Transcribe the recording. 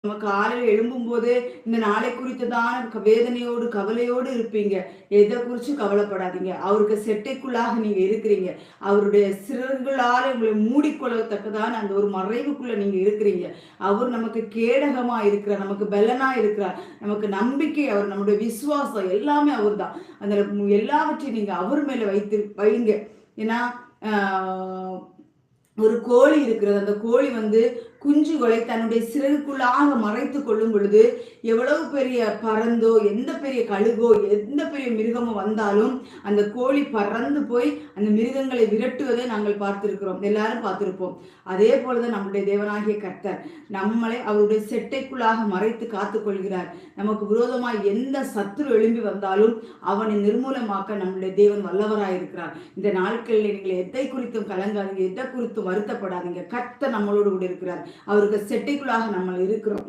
நம்ம காலையில் எழும்பும் போதே இந்த நாளை குறித்ததான வேதனையோடு கவலையோடு இருப்பீங்க. எதை குறிச்சு கவலைப்படாதீங்க. அவருக்கு செட்டைக்குள்ளாக நீங்க இருக்கிறீங்க. அவருடைய சிறகுகளால உங்களை மூடிக்கொள்ளத்தக்கதான அந்த ஒரு மறைவுக்குள்ள நீங்க இருக்கிறீங்க. அவர் நமக்கு கேடகமா இருக்கிறார், நமக்கு பலனா இருக்கிறார், நமக்கு நம்பிக்கை அவர், நம்முடைய விசுவாசம் எல்லாமே அவர் தான். அந்த எல்லாவற்றையும் நீங்க அவர் மேல வைங்க. ஏன்னா ஒரு கோழி இருக்கிறது. அந்த கோழி குஞ்சுகளை தன்னுடைய சிறகுக்குள்ளாக மறைத்து கொள்ளும் பொழுது எவ்வளவு பெரிய பறந்தோ, எந்த பெரிய கழுகோ, எந்த பெரிய மிருகமோ வந்தாலும் அந்த கோழி பறந்து போய் அந்த மிருகங்களை விரட்டுவதை நாங்கள் பார்த்திருக்கிறோம், எல்லாரும் பார்த்திருப்போம். அதே போலதான் நம்முடைய தேவனாகிய கர்த்தர் நம்மளை அவருடைய செட்டைக்குள்ளாக மறைத்து காத்து கொள்கிறார். நமக்கு விரோதமாய் எந்த சத்துரு எழும்பி வந்தாலும் அவனை நிர்மூலமாக்க நம்முடைய தேவன் வல்லவராயிருக்கிறார். இந்த நாட்களில் நீங்கள் எதை குறித்தும் கலங்காதீங்க, எதை குறித்தும் வருத்தப்படாதீங்க. கர்த்தர் நம்மளோடு கூட இருக்கிறார். அவருக்கு செட்டைக்குள்ளாக நம்ம இருக்கிறோம்.